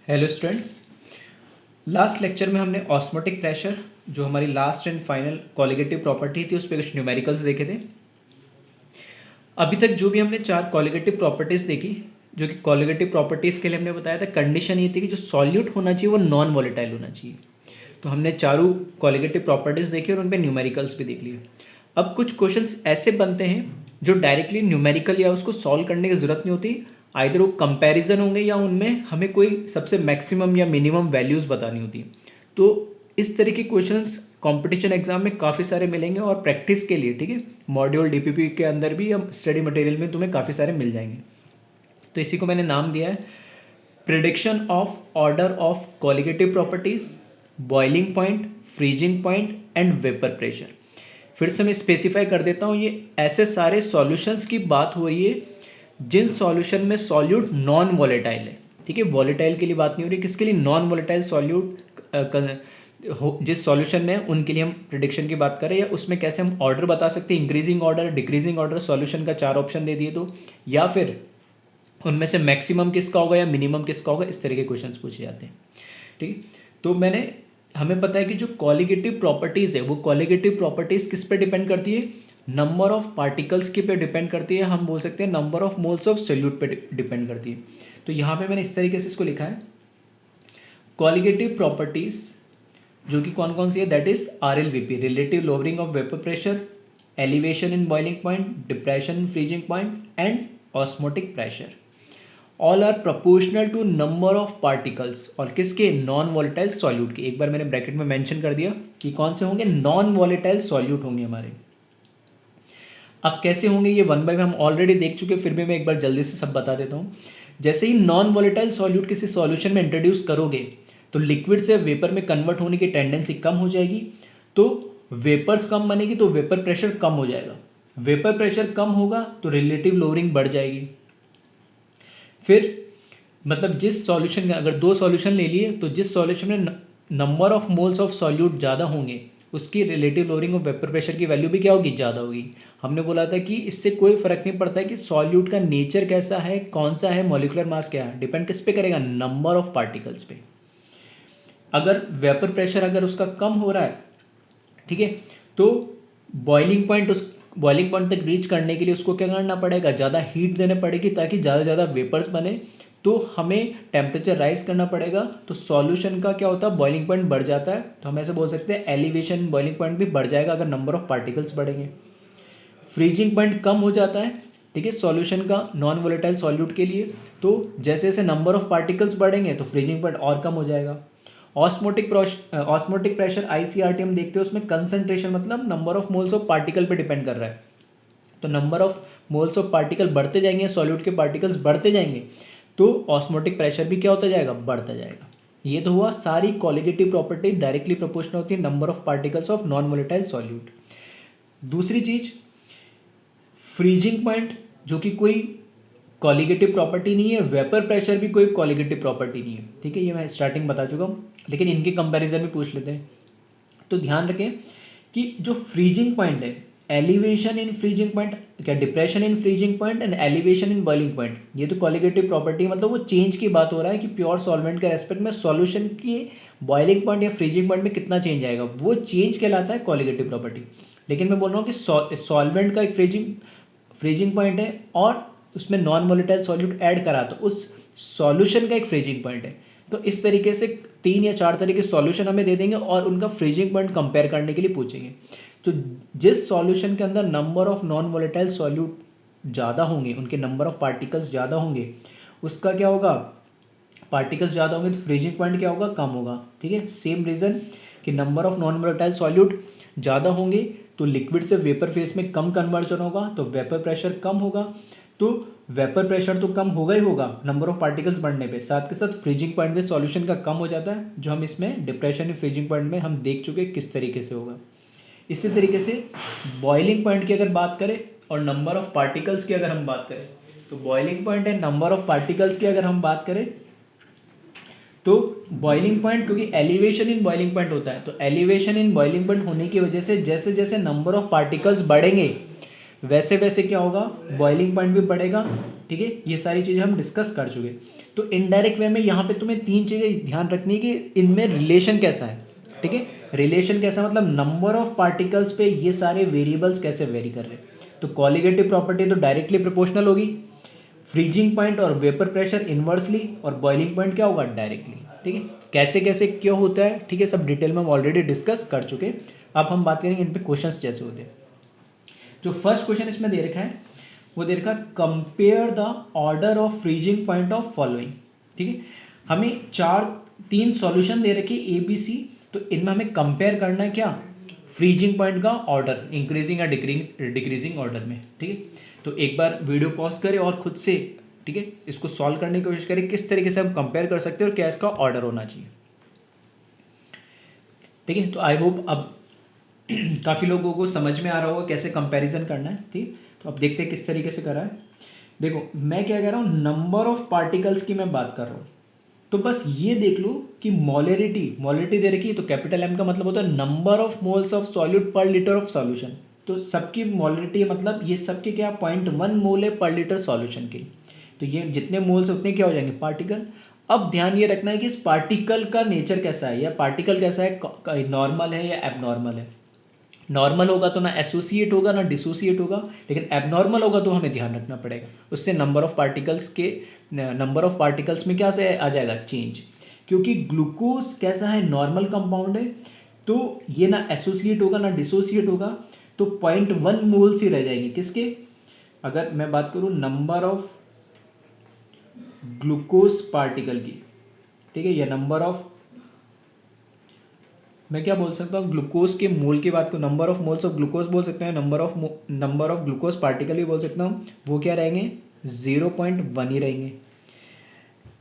Hello students, last lecture में हमने osmotic pressure जो हमारी last and final colligative property थी उस पर कुछ न्यूमेरिकल्स देखे थे। अभी तक जो भी हमने चार कॉलिगेटिव प्रॉपर्टीज़ देखी, जो कि कॉलिगेटिव प्रॉपर्टीज़ के लिए हमने बताया था कंडीशन ये थी कि जो सॉल्यूट होना चाहिए वो नॉन वॉलेटाइल होना चाहिए। तो हमने चारों कॉलिगेटिव प्रॉपर्टीज़ देखी और उन पर न्यूमेरिकल्स भी देख लिए। अब कुछ क्वेश्चंस ऐसे बनते हैं जो डायरेक्टली न्यूमेरिकल या उसको सॉल्व करने की ज़रूरत नहीं होती, आइदर वो कंपैरिजन होंगे या उनमें हमें कोई सबसे मैक्सिमम या मिनिमम वैल्यूज़ बतानी होती। तो इस तरह के क्वेश्चंस कंपटीशन एग्जाम में काफ़ी सारे मिलेंगे और प्रैक्टिस के लिए, ठीक है, मॉड्यूल डीपीपी के अंदर भी या स्टडी मटेरियल में तुम्हें काफ़ी सारे मिल जाएंगे। तो इसी को मैंने नाम दिया है prediction of order of colligative properties, boiling point, freezing point and vapour pressure. फिर से मैं स्पेसिफाई कर देता हूँ, ये ऐसे सारे सॉल्यूशंस की बात हो रही है जिन सॉल्यूशन में सॉल्यूट नॉन वॉलेटाइल है। ठीक है, वॉलेटाइल के लिए बात नहीं हो रही, किसके लिए? नॉन वॉलेटाइल सॉल्यूट जिस सॉल्यूशन में उनके लिए हम प्रिडिक्शन की बात करें, या उसमें कैसे हम ऑर्डर बता सकते हैं, increasing order, decreasing order, solution का 4 ऑप्शन दे दिए तो, या फिर उनमें से मैक्सिमम किसका होगा या मिनिमम किसका होगा, इस तरह के क्वेश्चंस पूछे जाते हैं। ठीक है, तो हमें पता है कि जो कॉलिगेटिव प्रॉपर्टीज़ है वो कॉलिगेटिव प्रॉपर्टीज़ किस पे डिपेंड करती है? नंबर ऑफ पार्टिकल्स के पे डिपेंड करती है। हम बोल सकते हैं number of moles of solute पे डिपेंड करती है। तो यहाँ पे मैंने इस तरीके से इसको लिखा है, कॉलिगेटिव प्रॉपर्टीज़ जो कि कौन कौन सी है, that is RLVP, relative lowering of vapour pressure, elevation in boiling point, depression in freezing point and osmotic pressure. All are proportional to number of particles, और किसके? नॉन वॉलेटाइल सॉल्यूट के। एक बार मैंने ब्रैकेट में मेंशन कर दिया कि कौन से होंगे, नॉन वॉलेटाइल सॉल्यूट होंगे हमारे। अब कैसे होंगे ये वन बाय वन हम ऑलरेडी देख चुके, फिर भी मैं एक बार जल्दी से सब बता देता हूँ। जैसे ही नॉन वॉलेटाइल सॉल्यूट किसी सॉल्यूशन में इंट्रोड्यूस करोगे तो लिक्विड से वेपर में कन्वर्ट होने की टेंडेंसी कम हो जाएगी, तो वेपर्स कम बनेगी तो वेपर प्रेशर कम हो जाएगा। वेपर प्रेशर कम होगा तो रिलेटिव लोअरिंग बढ़ जाएगी। फिर मतलब जिस सॉल्यूशन में, अगर दो सॉल्यूशन ले लिए तो जिस सॉल्यूशन में number of moles of solute ज़्यादा होंगे उसकी relative lowering of vapour pressure की वैल्यू भी क्या होगी? ज़्यादा होगी। हमने बोला था कि इससे कोई फर्क नहीं पड़ता है कि सॉल्यूट का नेचर कैसा है, कौन सा है, मॉलिक्यूलर मास क्या है, डिपेंड किस पे करेगा? नंबर ऑफ पार्टिकल्स पे। अगर वेपर प्रेशर अगर उसका कम हो रहा है, ठीक है, तो बॉइलिंग पॉइंट, उस बॉइलिंग पॉइंट तक रीच करने के लिए उसको क्या करना पड़ेगा? ज़्यादा हीट देने पड़ेगी ताकि ज़्यादा ज़्यादा वेपर्स बने, तो हमें टेम्परेचर राइज करना पड़ेगा। तो सॉल्यूशन का क्या होता है? बॉइलिंग पॉइंट बढ़ जाता है। तो हम ऐसे बोल सकते हैं एलिवेशन बॉइलिंग पॉइंट भी बढ़ जाएगा अगर नंबर ऑफ पार्टिकल्स बढ़ेंगे। फ्रीजिंग पॉइंट कम हो जाता है, ठीक है, सॉल्यूशन का नॉन वोलेटाइल सॉल्यूट के लिए। तो जैसे जैसे नंबर ऑफ पार्टिकल्स बढ़ेंगे तो फ्रीजिंग पॉइंट और कम हो जाएगा। ऑस्मोटिक प्रेशर ICRT हम देखते हैं, उसमें कंसंट्रेशन मतलब number of moles of particle पे डिपेंड कर रहा है। तो number of moles of particle बढ़ते जाएंगे, सॉल्यूट के पार्टिकल्स बढ़ते जाएंगे, तो ऑस्मोटिक प्रेशर भी क्या होता जाएगा? बढ़ता जाएगा। ये तो हुआ सारी कॉलिगेटिव प्रॉपर्टी डायरेक्टली प्रोपोर्शनल होती है number of particles of non volatile solute. दूसरी चीज फ्रीजिंग पॉइंट, जो कि कोई कॉलिगेटिव प्रॉपर्टी नहीं है, वेपर प्रेशर भी कोई कॉलिगेटिव प्रॉपर्टी नहीं है। ठीक है, ये मैं स्टार्टिंग बता चुका हूँ, लेकिन इनके कंपैरिजन में पूछ लेते हैं। तो ध्यान रखें कि जो फ्रीजिंग पॉइंट है, एलिवेशन इन फ्रीजिंग पॉइंट, क्या depression in freezing point and elevation in boiling point, ये तो कॉलिगेटिव प्रॉपर्टी है, मतलब वो चेंज की बात हो रहा है कि प्योर सॉल्वेंट के रेस्पेक्ट में सॉल्यूशन की बॉइलिंग पॉइंट या फ्रीजिंग पॉइंट में कितना चेंज आएगा, वो चेंज कहलाता है कॉलिगेटिव प्रॉपर्टी। लेकिन मैं बोल रहा हूँ कि सॉल्वेंट का एक फ्रीजिंग पॉइंट है और उसमें नॉन वोलेटाइल सॉल्यूट ऐड करा तो उस सॉल्यूशन का एक फ्रीजिंग पॉइंट है। तो इस तरीके से 3 या 4 तरह के सॉल्यूशन हमें दे देंगे और उनका फ्रीजिंग पॉइंट कंपेयर करने के लिए पूछेंगे। तो जिस सॉल्यूशन के अंदर number of non volatile solute ज़्यादा होंगे, उनके नंबर ऑफ पार्टिकल्स ज़्यादा होंगे, उसका क्या होगा? पार्टिकल्स ज़्यादा होंगे तो फ्रीजिंग पॉइंट क्या होगा? कम होगा। ठीक है, सेम रीज़न कि number of non volatile solute ज़्यादा होंगे तो लिक्विड से वेपर फेस में कम कन्वर्जन होगा, तो वेपर प्रेशर कम होगा। तो वेपर प्रेशर तो कम होगा ही होगा नंबर ऑफ पार्टिकल्स बढ़ने पे, साथ के साथ फ्रीजिंग पॉइंट में सॉल्यूशन का कम हो जाता है, जो हम इसमें डिप्रेशन फ्रीजिंग पॉइंट में हम देख चुके किस तरीके से होगा। इसी तरीके से बॉइलिंग पॉइंट की अगर बात करें और नंबर ऑफ पार्टिकल्स की अगर हम बात करें, तो boiling point and number of particles की अगर हम बात करें तो बॉइलिंग पॉइंट, क्योंकि एलिवेशन इन बॉइलिंग पॉइंट होता है, तो एलिवेशन इन बॉइलिंग पॉइंट होने की वजह से जैसे जैसे नंबर ऑफ पार्टिकल्स बढ़ेंगे वैसे वैसे क्या होगा? बॉइलिंग पॉइंट भी बढ़ेगा। ठीक है, ये सारी चीज़ें हम डिस्कस कर चुके। तो इनडायरेक्ट वे में यहाँ पे तुम्हें तीन चीज़ें ध्यान रखनी है कि इनमें रिलेशन कैसा है, ठीक है। रिलेशन कैसा मतलब नंबर ऑफ पार्टिकल्स पे ये सारे वेरिएबल्स कैसे वेरी कर रहे हैं। तो कॉलिगेटिव प्रॉपर्टी तो डायरेक्टली प्रोपोर्शनल होगी, फ्रीजिंग पॉइंट और वेपर प्रेशर इनवर्सली, और बॉइलिंग पॉइंट क्या होगा डायरेक्टली, ठीक है। कैसे कैसे क्यों होता है, ठीक है, सब डिटेल में हम ऑलरेडी डिस्कस कर चुके। अब हम बात करेंगे इन पे क्वेश्चंस जैसे होते हैं। जो फर्स्ट क्वेश्चन इसमें दे रखा है वो दे रखा compare the order of freezing point of following, ठीक है। हमें तीन सॉल्यूशन दे रखे ए बी सी, तो इनमें हमें कंपेयर करना है क्या, फ्रीजिंग पॉइंट का ऑर्डर इंक्रीजिंग या डिक्रीजिंग ऑर्डर में, ठीक है। तो एक बार वीडियो पॉज करें और खुद से, ठीक है, इसको सॉल्व करने की कोशिश करें किस तरीके से हम कंपेयर कर सकते हैं और क्या इसका ऑर्डर होना चाहिए, ठीक है। तो आई होप अब काफ़ी लोगों को समझ में आ रहा होगा कैसे कंपैरिजन करना है, ठीक। तो अब देखते हैं किस तरीके से करा है। देखो मैं क्या कह रहा हूँ, नंबर ऑफ पार्टिकल्स की मैं बात कर रहा हूँ। तो बस ये देख लो कि मोलरिटी दे रखी है, तो कैपिटल एम का मतलब होता है number of moles of solute पर लीटर ऑफ सॉल्यूशन। तो सबकी मोलरिटी मतलब ये सबके क्या 0.1 मोल है पर लीटर सॉल्यूशन की। तो ये जितने मोल्स उतने क्या हो जाएंगे पार्टिकल। अब ध्यान ये रखना है कि इस पार्टिकल का नेचर कैसा है, या पार्टिकल कैसा है, नॉर्मल है या एबनॉर्मल है। नॉर्मल होगा तो ना एसोसिएट होगा ना डिसोसिएट होगा, लेकिन एबनॉर्मल होगा तो हमें ध्यान रखना पड़ेगा। उससे नंबर ऑफ पार्टिकल्स में क्या से आ जाएगा चेंज। क्योंकि ग्लूकोज कैसा है नॉर्मल कंपाउंड है, तो ये ना एसोसिएट होगा ना डिसोसिएट होगा, तो 0.1 मोल्स ही रह जाएंगे किसके। अगर मैं बात करूं नंबर ऑफ ग्लूकोज पार्टिकल की, ठीक है, या नंबर ऑफ, मैं क्या बोल सकता हूँ ग्लूकोज के मोल की बात को number of moles of glucose बोल सकते हैं, नंबर ऑफ ग्लूकोज पार्टिकल भी बोल सकता हूँ, वो क्या रहेंगे 0.1 ही रहेंगे।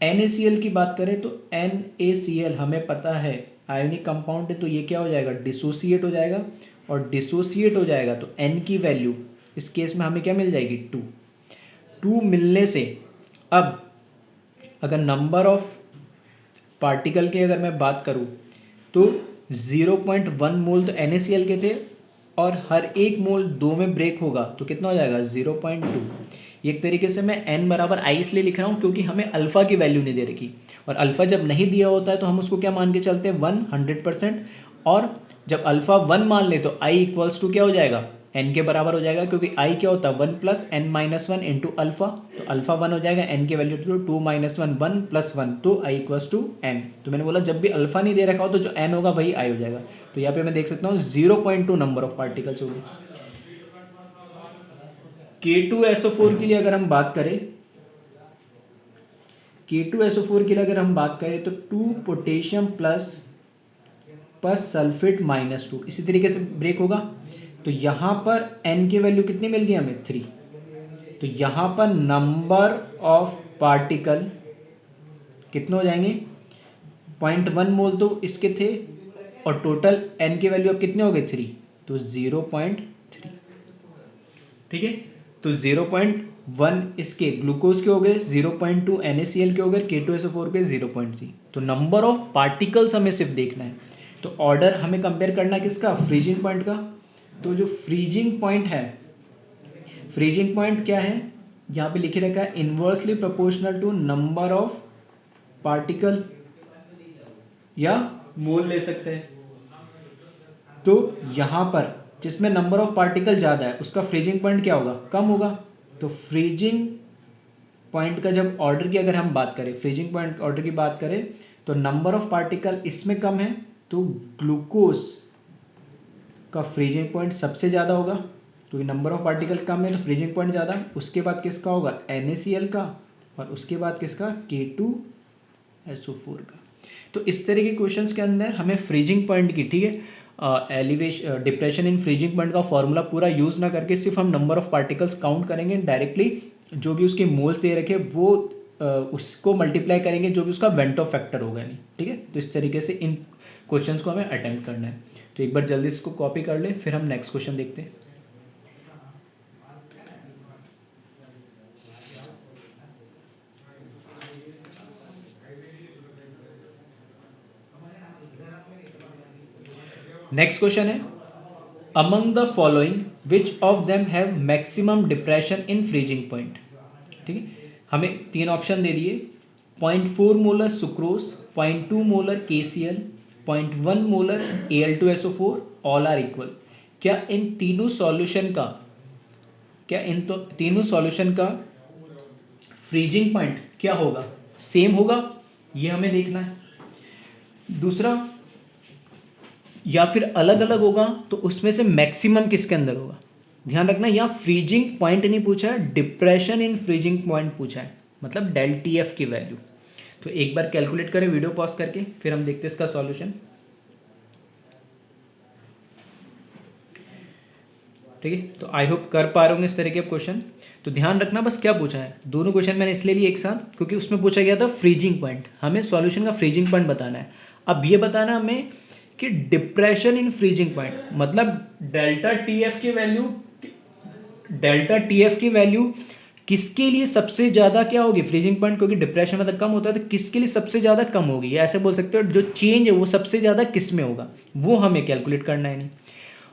NaCl की बात करें तो NaCl हमें पता है आयोनिक कंपाउंड है, तो ये क्या हो जाएगा डिसोसिएट हो जाएगा, और डिसोसिएट हो जाएगा तो N की वैल्यू इस केस में हमें क्या मिल जाएगी 2 मिलने से। अब अगर नंबर ऑफ पार्टिकल की अगर मैं बात करूँ तो 0.1 मोल तो NaCl के थे, और हर एक मोल 2 में ब्रेक होगा तो कितना हो जाएगा 0.2। एक तरीके से मैं n बराबर आई इसलिए लिख रहा हूँ क्योंकि हमें अल्फ़ा की वैल्यू नहीं दे रखी, और अल्फ़ा जब नहीं दिया होता है तो हम उसको क्या मान के चलते हैं 100%, और जब अल्फ़ा 1 मान ले तो आई इक्वल्स टू क्या हो जाएगा n के बराबर हो जाएगा, क्योंकि i क्या होता है 1 plus n minus one into alpha. तो अल्फ़ा 1 हो जाएगा, n की वैल्यू तो 2 माइनस वन 1 प्लस 1, तो i इक्वल्स टू n। तो मैंने बोला जब भी अल्फ़ा नहीं दे रखा हो तो जो n होगा वही i हो जाएगा। तो यहाँ पे मैं देख सकता हूँ 0.2 नंबर ऑफ पार्टिकल्स होंगे। K2SO4 के लिए अगर हम बात करें, K2SO4 के लिए अगर हम बात करें तो 2 पोटेशियम प्लस सल्फेट माइनस 2 इसी तरीके से ब्रेक होगा। तो यहाँ पर n की वैल्यू कितनी मिल गई हमें 3। तो यहाँ पर नंबर ऑफ पार्टिकल कितने हो जाएंगे 0.1 मोल तो इसके थे, और टोटल n की वैल्यू अब कितने हो गए 3, तो 0.3, ठीक है। तो 0.1 इसके ग्लूकोज के हो गए, 0.2 NaCl के हो गए, K2SO4 के 0.3। तो नंबर ऑफ पार्टिकल्स हमें सिर्फ देखना है। तो ऑर्डर हमें कंपेयर करना है किसका फ्रीजिंग पॉइंट का। तो जो फ्रीजिंग पॉइंट है, फ्रीजिंग पॉइंट क्या है यहाँ पे लिखे रखा है inversely proportional to number of particle, या मोल ले सकते हैं। तो यहाँ पर जिसमें नंबर ऑफ पार्टिकल ज़्यादा है उसका फ्रीजिंग पॉइंट क्या होगा कम होगा। तो फ्रीजिंग पॉइंट का जब ऑर्डर की अगर हम बात करें, फ्रीजिंग पॉइंट ऑर्डर की बात करें, तो नंबर ऑफ पार्टिकल इसमें कम है तो ग्लूकोज का फ्रीजिंग पॉइंट सबसे ज़्यादा होगा, क्योंकि नंबर ऑफ पार्टिकल कम है तो फ्रीजिंग पॉइंट ज़्यादा। उसके बाद किसका होगा NaCl का, और उसके बाद किसका K2SO4 का। तो इस तरह के क्वेश्चंस के अंदर हमें फ्रीजिंग पॉइंट की, ठीक है, elevation depression in freezing point का फॉर्मूला पूरा यूज़ ना करके सिर्फ हम नंबर ऑफ पार्टिकल्स काउंट करेंगे डायरेक्टली, जो भी उसके मोल्स दे रखे वो उसको मल्टीप्लाई करेंगे जो भी उसका वेंटो फैक्टर होगा नहीं, ठीक है। तो इस तरीके से इन क्वेश्चंस को हमें अटेम्प्ट करना है। तो एक बार जल्दी इसको कॉपी कर लें, फिर हम नेक्स्ट क्वेश्चन देखते हैं। नेक्स्ट क्वेश्चन है among the following which of them have maximum depression in freezing point, ठीक है। हमें तीन ऑप्शन दे दिए 0.4 molar sucrose, 0.2 molar KCl, 0.1 molar Al2SO4 all are equal. क्या इन तीनों सॉल्यूशन का फ्रीजिंग पॉइंट क्या होगा, सेम होगा, ये हमें देखना है। दूसरा, या फिर अलग अलग होगा तो उसमें से मैक्सिमम किसके अंदर होगा। ध्यान रखना, यहाँ फ्रीजिंग पॉइंट नहीं पूछा है, डिप्रेशन इन फ्रीजिंग पॉइंट पूछा है, मतलब डेल TF की वैल्यू। तो एक बार कैलकुलेट करें वीडियो पॉज करके, फिर हम देखते हैं इसका सॉल्यूशन। ठीक है, तो आई होप कर पा रहे होंगे इस तरह के क्वेश्चन। तो ध्यान रखना बस क्या पूछा है, दोनों क्वेश्चन मैंने इसलिए लिए एक साथ क्योंकि उसमें पूछा गया था फ्रीजिंग पॉइंट, हमें सॉल्यूशन का फ्रीजिंग पॉइंट बताना है। अब ये बताना हमें कि डिप्रेशन इन फ्रीजिंग पॉइंट मतलब डेल्टा TF की वैल्यू किसके लिए सबसे ज़्यादा क्या होगी, फ्रीजिंग पॉइंट, क्योंकि डिप्रेशन मतलब कम होता है, तो किसके लिए सबसे ज़्यादा कम होगी, या ऐसे बोल सकते हो जो चेंज है वो सबसे ज़्यादा किस में होगा, वो हमें कैलकुलेट करना है। नहीं,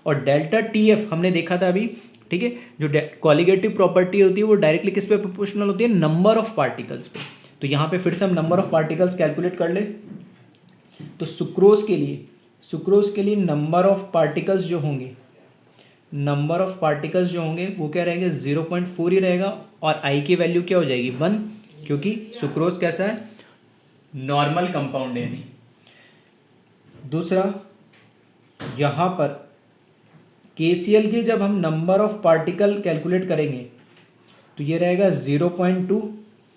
और डेल्टा TF हमने देखा था अभी, ठीक है, जो कॉलिगेटिव प्रॉपर्टी होती है वो डायरेक्टली किस पे प्रोपोर्शनल होती है, नंबर ऑफ पार्टिकल्स पे। तो यहाँ पे फिर से हम नंबर ऑफ पार्टिकल्स कैलकुलेट कर ले। तो सुक्रोज के लिए नंबर ऑफ पार्टिकल्स जो होंगे वो क्या रहेंगे, 0.4 ही रहेगा, और आई की वैल्यू क्या हो जाएगी, 1, क्योंकि सुक्रोज कैसा है, नॉर्मल कंपाउंड है। दूसरा, यहाँ पर KCl की जब हम नंबर ऑफ पार्टिकल कैलकुलेट करेंगे तो ये रहेगा 0.2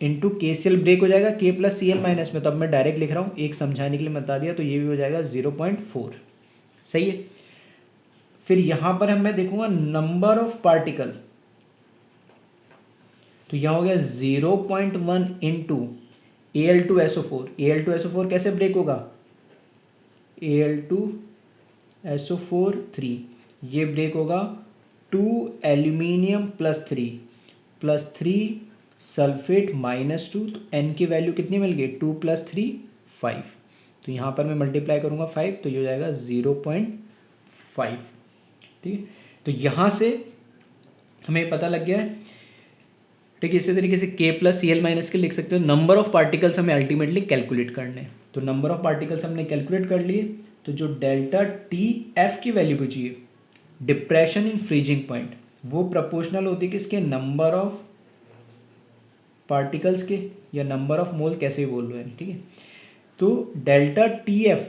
इंटू KCl ब्रेक हो जाएगा K प्लस Cl माइनस में, तो अब मैं डायरेक्ट लिख रहा हूँ, एक समझाने के लिए बता दिया, तो ये भी हो जाएगा 0.4। सही है। फिर यहाँ पर मैं देखूंगा नंबर ऑफ पार्टिकल, तो यहाँ हो गया 0.1 इंटू Al2SO4 कैसे ब्रेक होगा, Al2SO4 3, ये ब्रेक होगा 2 एल्यूमिनियम प्लस 3 सल्फेट -2, तो N की वैल्यू कितनी मिल गई, 2 + 3 5, तो यहाँ पर मैं मल्टीप्लाई करूँगा 5, तो ये हो जाएगा 0.5। ठीक है, तो यहाँ से हमें पता लग गया है। ठीक है, इसी तरीके से K प्लस Cl माइनस के लिख सकते हो, नंबर ऑफ पार्टिकल्स हमें अल्टीमेटली कैलकुलेट करने हैं। तो नंबर ऑफ पार्टिकल्स हमने कैलकुलेट कर लिए, तो जो डेल्टा TF की वैल्यू बची है, डिप्रेशन इन फ्रीजिंग पॉइंट, वो प्रोपोर्शनल होती है किसके, नंबर ऑफ पार्टिकल्स के, या नंबर ऑफ मोल, कैसे भी बोल लो है। ठीक है, तो डेल्टा TF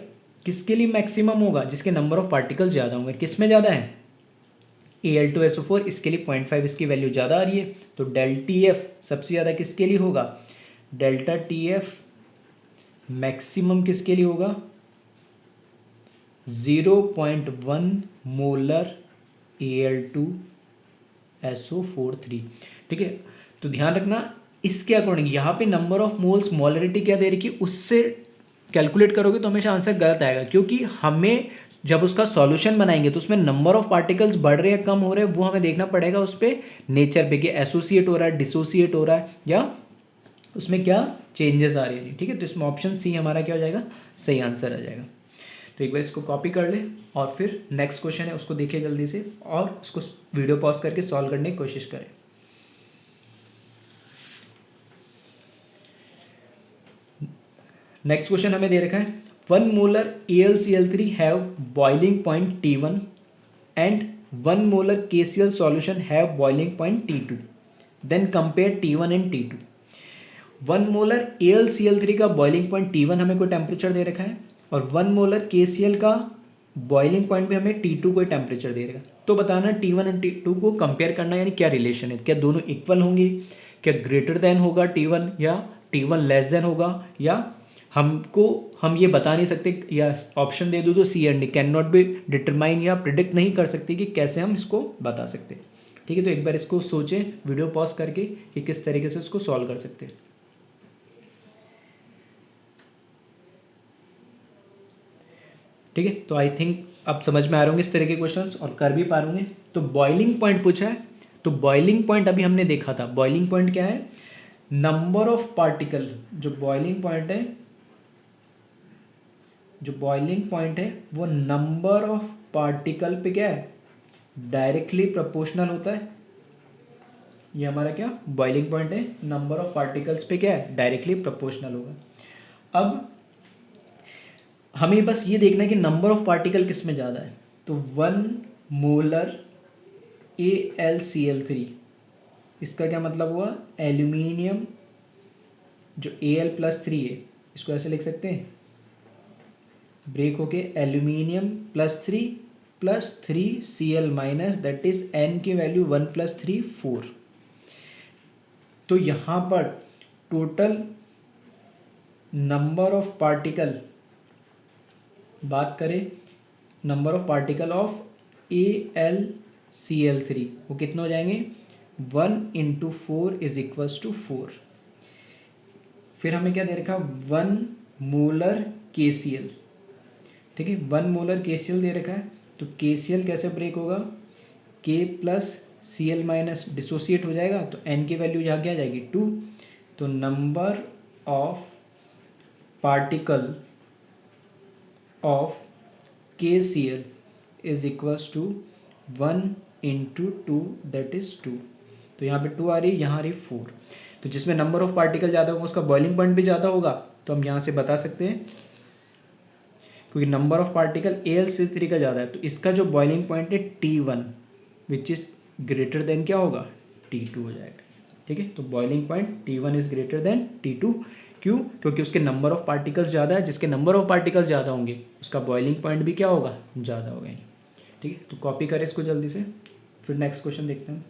किसके लिए मैक्सिमम होगा, जिसके नंबर ऑफ पार्टिकल्स ज़्यादा होंगे। किस में ज़्यादा है, Al2SO4, इसके लिए 0.5 इसकी वैल्यू ज़्यादा आ रही है, तो डेल TF सबसे ज़्यादा किसके लिए होगा, डेल्टा TF मैक्सिमम किसके लिए होगा, 0.1 मोलर Al2SO4 3। ठीक है, तो ध्यान रखना इसके अकॉर्डिंग यहाँ पे नंबर ऑफ मोल्स मोलरिटी क्या दे रही है, उससे कैलकुलेट करोगे तो हमेशा आंसर गलत आएगा, क्योंकि हमें जब उसका सॉल्यूशन बनाएंगे तो उसमें नंबर ऑफ पार्टिकल्स बढ़ रहे हैं कम हो रहे हैं वो हमें देखना पड़ेगा उस पर नेचर पे, कि एसोसिएट हो रहा है, डिसोसिएट हो रहा है, या उसमें क्या चेंजेस आ रही है। ठीक है, तो इसमें ऑप्शन सी हमारा क्या हो जाएगा, सही आंसर आ जाएगा। तो एक बार इसको कॉपी कर ले और फिर नेक्स्ट क्वेश्चन है उसको देखिए जल्दी से, और उसको वीडियो पॉज करके सॉल्व करने की कोशिश करें। नेक्स्ट क्वेश्चन हमें दे रखा है, 1 molar AlCl3 have boiling point T1 and 1 molar KCl solution have boiling point T2, then compare T1 and T2। 1 molar AlCl3 का बॉइलिंग पॉइंट T1 हमें कोई टेम्परेचर दे रखा है, और 1 मोलर KCl का बॉइलिंग पॉइंट भी हमें T2 कोई टेम्परेचर दे रखा है। तो बताना T1 और T2 को कंपेयर करना, यानी क्या रिलेशन है, क्या दोनों इक्वल होंगे, क्या ग्रेटर देन होगा T1, या T1 लेस देन होगा, या हम ये बता नहीं सकते, या ऑप्शन दे दूँ तो C and D, cannot be determine, या प्रिडिक्ट नहीं कर सकते कि कैसे हम इसको बता सकते। ठीक है, तो एक बार इसको सोचें वीडियो पॉज करके कि किस तरीके से इसको सॉल्व कर सकते हैं। ठीक है, तो आई थिंक अब समझ में आ रहे होंगे इस तरह के क्वेश्चंस, और कर भी पा रहे। तो बॉइलिंग पॉइंट पूछा है, तो बॉइलिंग पॉइंट अभी हमने देखा था, बॉइलिंग पॉइंट क्या है, नंबर ऑफ पार्टिकल, जो बॉइलिंग पॉइंट है वो नंबर ऑफ पार्टिकल पे क्या है, डायरेक्टली प्रोपोर्शनल होता है। ये हमारा क्या बॉइलिंग पॉइंट है, नंबर ऑफ पार्टिकल्स पे क्या है डायरेक्टली प्रोपोर्शनल होगा। अब हमें बस ये देखना है कि नंबर ऑफ पार्टिकल किस में ज़्यादा है, तो 1 मोलर AlCl3, इसका क्या मतलब हुआ, एल्यूमिनियम जो Al+3 है इसको ऐसे लिख सकते हैं, ब्रेक होके एल्यूमिनियम +3 दैट इज N की वैल्यू 1 + 3 4। तो यहाँ पर टोटल नंबर ऑफ पार्टिकल, बात करें number of particle of AlCl3 वो कितने हो जाएंगे, 1 × 4 = 4। फिर हमें क्या दे रखा, 1 मोलर KCl, ठीक है 1 मोलर KCl दे रखा है। तो KCl कैसे ब्रेक होगा, K + Cl- डिसोसिएट हो जाएगा, तो N की वैल्यू यहाँ क्या आ जाएगी 2। तो number of particle of KCl = 1 × 2 that is 2। तो यहाँ पे 2 आ रही है, यहाँ आ रही 4। तो जिसमें नंबर ऑफ पार्टिकल ज़्यादा होगा उसका बॉइलिंग पॉइंट भी ज़्यादा होगा। तो हम यहाँ से बता सकते हैं क्योंकि नंबर ऑफ पार्टिकल AlCl3 का ज़्यादा है, तो इसका जो बॉइलिंग पॉइंट है T1 which is greater than क्या होगा, T2 हो जाएगा। ठीक है, तो boiling point T1 is greater than T2। क्यों, क्योंकि उसके नंबर ऑफ पार्टिकल्स ज़्यादा है, जिसके नंबर ऑफ पार्टिकल्स ज़्यादा होंगे उसका बॉइलिंग पॉइंट भी क्या होगा, ज़्यादा होगा। ठीक है, तो कॉपी करें इसको जल्दी से, फिर नेक्स्ट क्वेश्चन देखते हैं।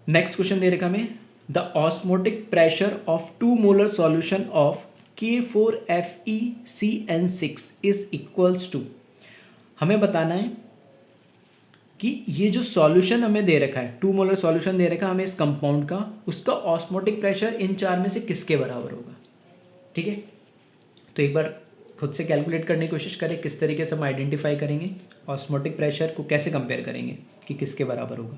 नेक्स्ट क्वेश्चन दे रखा हमें, the osmotic pressure of 2 molar solution of K4FeCN6 is equals to. हमें बताना है कि ये जो सॉल्यूशन हमें दे रखा है, 2 मोलर सॉल्यूशन दे रखा है हमें इस कंपाउंड का, उसका ऑस्मोटिक प्रेशर इन चार में से किसके बराबर होगा। ठीक है, तो एक बार खुद से कैलकुलेट करने की कोशिश करें किस तरीके से हम आइडेंटिफाई करेंगे, ऑस्मोटिक प्रेशर को कैसे कंपेयर करेंगे कि किसके बराबर होगा।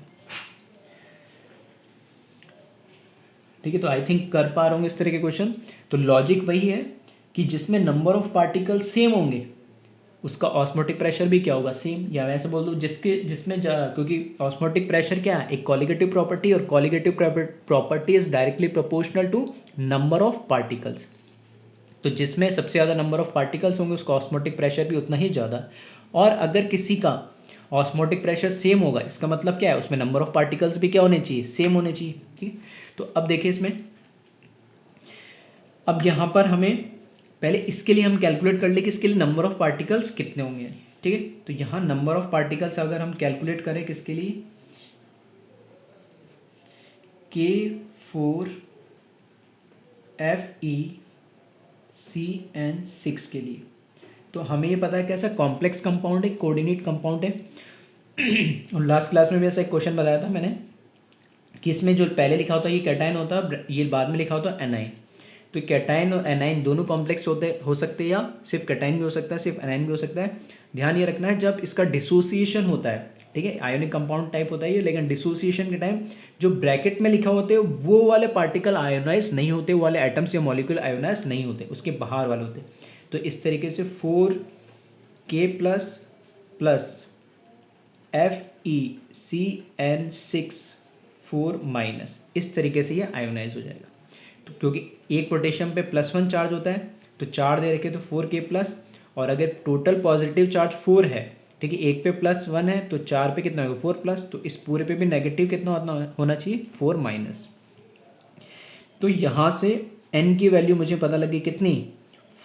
ठीक है, तो आई थिंक कर पा रहे होंगे इस तरह के क्वेश्चन। तो लॉजिक वही है कि जिसमें नंबर ऑफ पार्टिकल सेम होंगे उसका ऑस्मोटिक प्रेशर भी क्या होगा, सेम। या वैसे बोल दूँ जिसमें क्योंकि ऑस्मोटिक प्रेशर क्या है, एक कॉलिगेटिव प्रॉपर्टी, और colligative property is directly proportional to number of particles. तो जिसमें सबसे ज़्यादा नंबर ऑफ पार्टिकल्स होंगे उसका ऑस्मोटिक प्रेशर भी उतना ही ज़्यादा। और अगर किसी का ऑस्मोटिक प्रेशर सेम होगा इसका मतलब क्या है, उसमें नंबर ऑफ पार्टिकल्स भी क्या होने चाहिए, सेम होने चाहिए। ठीक, तो अब देखिए इसमें, अब यहाँ पर हमें पहले इसके लिए हम कैलकुलेट कर ले कि इसके लिए नंबर ऑफ पार्टिकल्स कितने होंगे। ठीक है, तो यहाँ नंबर ऑफ पार्टिकल्स अगर हम कैलकुलेट करें किसके लिए, K4FeCN6 के लिए, तो हमें ये पता है कैसा कॉम्प्लेक्स कंपाउंड है, कोऑर्डिनेट कंपाउंड है। और लास्ट क्लास में भी ऐसा एक क्वेश्चन बताया था मैंने कि इसमें जो पहले लिखा होता है ये कैटायन होता है, ये बाद में लिखा होता है एनाइन। तो कैटायन और एनाइन दोनों कॉम्प्लेक्स हो सकते हैं, या सिर्फ कैटायन भी हो सकता है, सिर्फ एनाइन भी हो सकता है। ध्यान ये रखना है जब इसका डिसोसिएशन होता है, ठीक है, आयोनिक कंपाउंड टाइप होता है ये, लेकिन डिसोसिएशन के टाइम जो ब्रैकेट में लिखा होते हैं वो वाले पार्टिकल आयोनाइज नहीं होते, वो वाले एटम्स या मॉलिक्यूल आयोनाइज नहीं होते, उसके बाहर वाले होते। तो इस तरीके से 4K++FeCN6 इस तरीके से ये आयोनाइज हो जाएगा। तो क्योंकि एक पोटेशियम पे +1 चार्ज होता है तो 4 दे रखे तो 4K+, और अगर टोटल पॉजिटिव चार्ज 4 है, ठीक है, एक पे +1 है तो 4 पे कितना होगा 4+, तो इस पूरे पे भी नेगेटिव कितना होना चाहिए 4-। तो यहाँ से n की वैल्यू मुझे पता लगी कितनी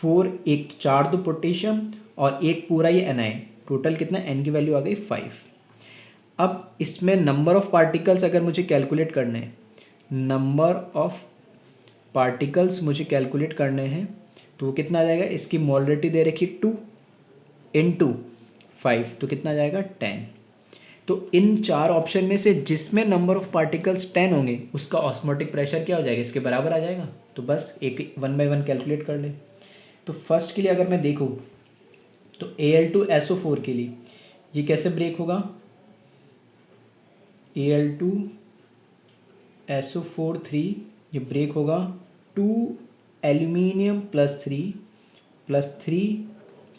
4, एक 4 तो पोटेशियम और एक पूरा ये एनाइन, टोटल कितना n की वैल्यू आ गई 5। अब इसमें नंबर ऑफ पार्टिकल्स अगर मुझे कैलकुलेट करने हैं, नंबर ऑफ पार्टिकल्स मुझे कैलकुलेट करने हैं तो वो कितना आ जाएगा, इसकी मोलरिटी दे रखी 2 × 5 तो कितना आ जाएगा 10। तो इन चार ऑप्शन में से जिसमें नंबर ऑफ पार्टिकल्स 10 होंगे उसका ऑस्मोटिक प्रेशर क्या हो जाएगा, इसके बराबर आ जाएगा। तो बस एक 1 बाय 1 कैलकुलेट कर ले। तो फर्स्ट के लिए अगर मैं देखूँ तो Al2SO4 के लिए ये कैसे ब्रेक होगा, Al2 SO4 3 ये ब्रेक होगा 2 एल्यूमिनियम +3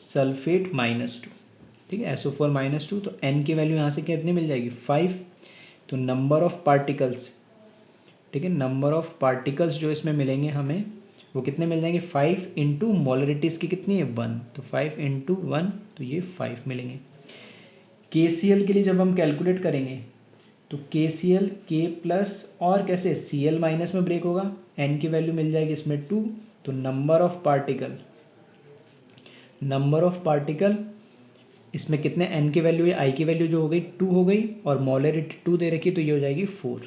सल्फेट -2, ठीक है, SO4 -2। तो N की वैल्यू यहाँ से कितनी मिल जाएगी 5। तो नंबर ऑफ पार्टिकल्स, ठीक है, नंबर ऑफ पार्टिकल्स जो इसमें मिलेंगे हमें वो कितने मिल जाएंगे 5 इंटू मोलरिटी इसकी कितनी है 1, तो 5 इंटू 1 तो ये 5 मिलेंगे। KCl के लिए जब हम कैलकुलेट करेंगे तो KCl K प्लस और कैसे Cl माइनस में ब्रेक होगा, N की वैल्यू मिल जाएगी इसमें 2। तो नंबर ऑफ पार्टिकल इसमें कितने N की वैल्यू है, I की वैल्यू जो हो गई 2 हो गई और मोलरिटी 2 दे रखी, तो ये हो जाएगी 4।